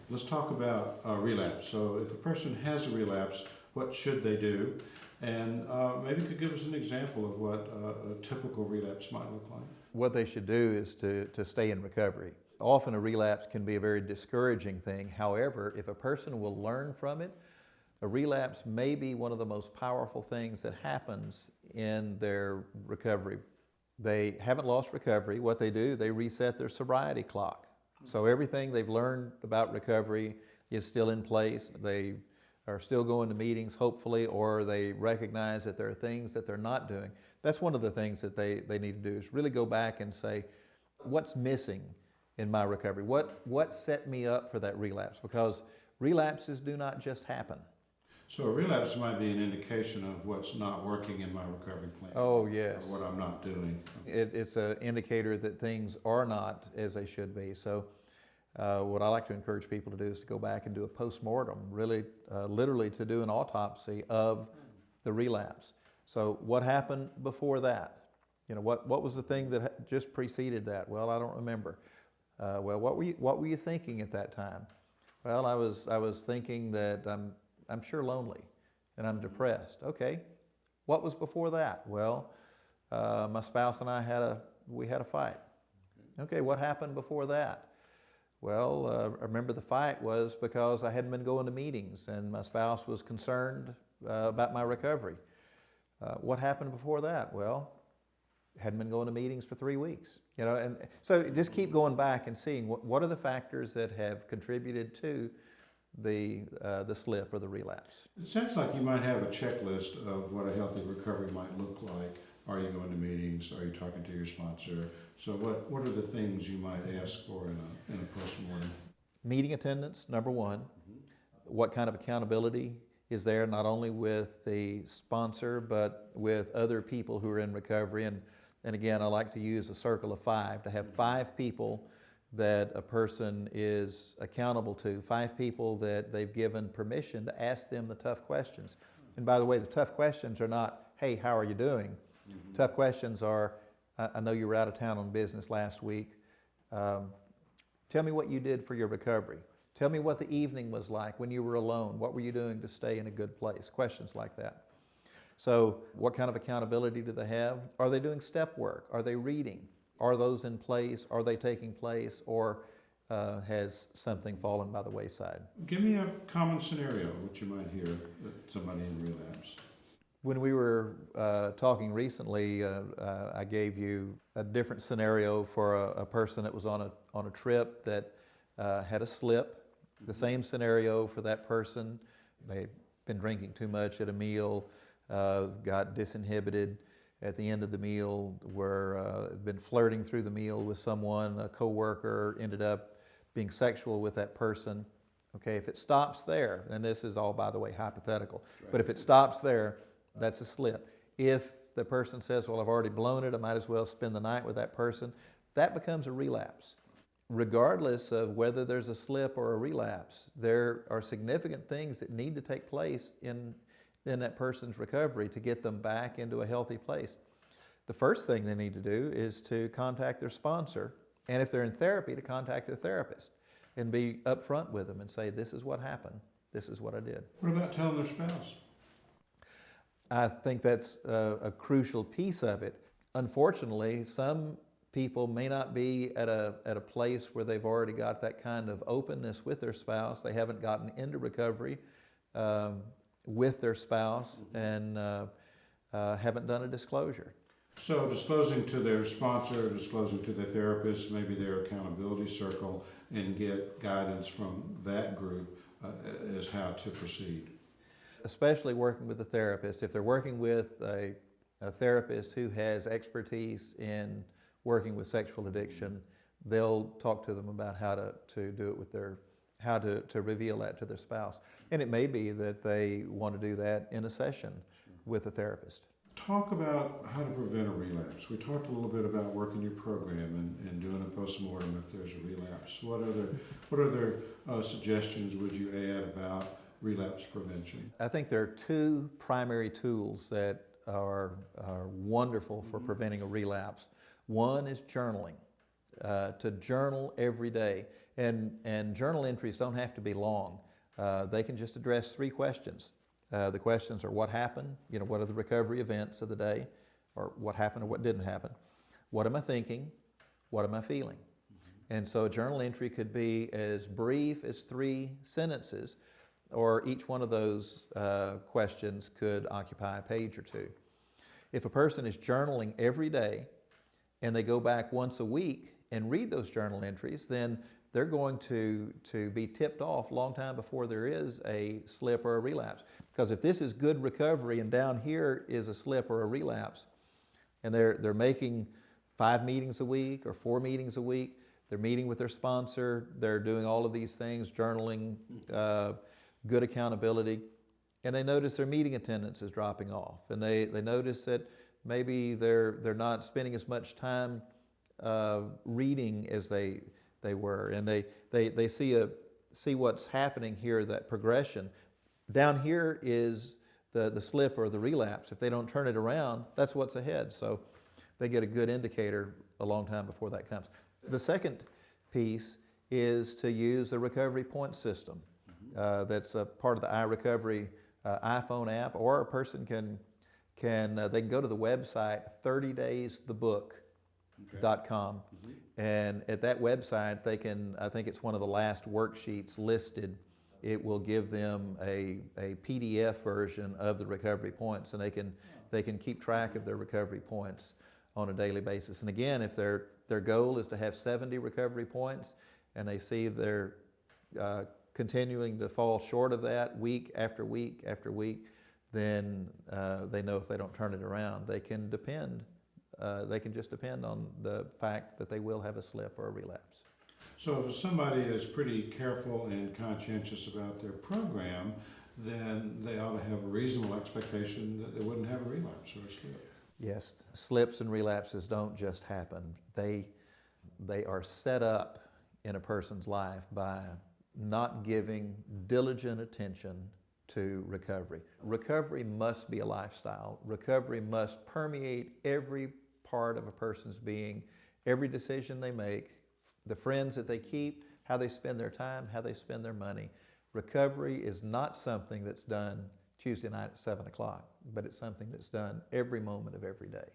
Let's talk about relapse. So if a person has a relapse, what should they do? And maybe you could give us an example of what a typical relapse might look like. What they should do is to stay in recovery. Often a relapse can be a very discouraging thing. However, if a person will learn from it, a relapse may be one of the most powerful things that happens in their recovery. They haven't lost recovery. What they do, they reset their sobriety clock. So everything they've learned about recovery is still in place. They are still going to meetings, hopefully, or they recognize that there are things that they're not doing. That's one of the things that they need to do, is really go back and say, what's missing in my recovery? What set me up for that relapse? Because relapses do not just happen. So a relapse might be an indication of what's not working in my recovery plan. Oh, yes. Or what I'm not doing. It's an indicator that things are not as they should be. So what I like to encourage people to do is to go back and do a postmortem, really, literally to do an autopsy of the relapse. So what happened before that? You know, what was the thing that just preceded that? Well, I don't remember. Well, what were you thinking at that time? Well, I was thinking that I'm sure lonely and I'm depressed. Okay, what was before that? Well, my spouse and I had a fight. Okay, what happened before that? Well, I remember the fight was because I hadn't been going to meetings and my spouse was concerned about my recovery. What happened before that? Well, hadn't been going to meetings for 3 weeks. You know, and so just keep going back and seeing what are the factors that have contributed to the slip or the relapse. It sounds like you might have a checklist of what a healthy recovery might look like. Are you going to meetings? Are you talking to your sponsor? So what are the things you might ask for in a postmortem? Meeting attendance, number one. What kind of accountability is there, not only with the sponsor, but with other people who are in recovery? And again, I like to use a circle of 5, to have 5 people that a person is accountable to, 5 people that they've given permission to ask them the tough questions. And by the way, the tough questions are not, hey, how are you doing? Tough questions are, I know you were out of town on business last week. Tell me what you did for your recovery. Tell me what the evening was like when you were alone. What were you doing to stay in a good place? Questions like that. So what kind of accountability do they have? Are they doing step work? Are they reading? Are those in place? Are they taking place? Or has something fallen by the wayside? Give me a common scenario, which you might hear that somebody in relapse. When we were talking recently, I gave you a different scenario for a person that was on a trip that had a slip. The same scenario for that person. They'd been drinking too much at a meal, got disinhibited at the end of the meal, had been flirting through the meal with someone, a coworker, ended up being sexual with that person. Okay, if it stops there, and this is all, by the way, hypothetical, but if it stops there, that's a slip. If the person says, well, I've already blown it, I might as well spend the night with that person, that becomes a relapse. Regardless of whether there's a slip or a relapse, there are significant things that need to take place in that person's recovery to get them back into a healthy place. The first thing they need to do is to contact their sponsor, and if they're in therapy, to contact their therapist and be upfront with them and say, this is what happened, this is what I did. What about telling their spouse? I think that's a crucial piece of it. Unfortunately, some people may not be at a place where they've already got that kind of openness with their spouse. They haven't gotten into recovery with their spouse and haven't done a disclosure. So disclosing to their sponsor, disclosing to their therapist, maybe their accountability circle, and get guidance from that group as how to proceed. Especially working with a therapist. If they're working with a therapist who has expertise in working with sexual addiction, they'll talk to them about how to do it with how to reveal that to their spouse. And it may be that they want to do that in a session with a therapist. Talk about how to prevent a relapse. We talked a little bit about working your program and doing a postmortem if there's a relapse. What other suggestions would you add about relapse prevention? I think there are 2 primary tools that are wonderful for preventing a relapse. One is journaling. to journal every day. And journal entries don't have to be long. They can just address 3 questions. The questions are what happened, what are the recovery events of the day, or what happened or what didn't happen. What am I thinking? What am I feeling? And so a journal entry could be as brief as 3 sentences, or each one of those questions could occupy a page or 2. If a person is journaling every day and they go back once a week and read those journal entries, then they're going to be tipped off a long time before there is a slip or a relapse. Because if this is good recovery and down here is a slip or a relapse, and they're making 5 meetings a week or 4 meetings a week, they're meeting with their sponsor, they're doing all of these things, journaling, good accountability, and they notice their meeting attendance is dropping off, and they notice that maybe they're not spending as much time reading as they were, and they see what's happening here, that progression. Down here is the slip or the relapse. If they don't turn it around, that's what's ahead. So they get a good indicator a long time before that comes. The second piece is to use the recovery point system. That's a part of the iRecovery iPhone app, or a person can go to the website 30daysthebook.com, and at that website they can, I think it's one of the last worksheets listed, it will give them a PDF version of the recovery points, and they can keep track of their recovery points on a daily basis. And again, if their goal is to have 70 recovery points and they see they're continuing to fall short of that week after week after week, then they know if they don't turn it around, they can just depend on the fact that they will have a slip or a relapse. So if somebody is pretty careful and conscientious about their program, then they ought to have a reasonable expectation that they wouldn't have a relapse or a slip. Yes, slips and relapses don't just happen. They are set up in a person's life by not giving diligent attention to recovery. Recovery must be a lifestyle. Recovery must permeate every part of a person's being, every decision they make, the friends that they keep, how they spend their time, how they spend their money. Recovery is not something that's done Tuesday night at 7 o'clock, but it's something that's done every moment of every day.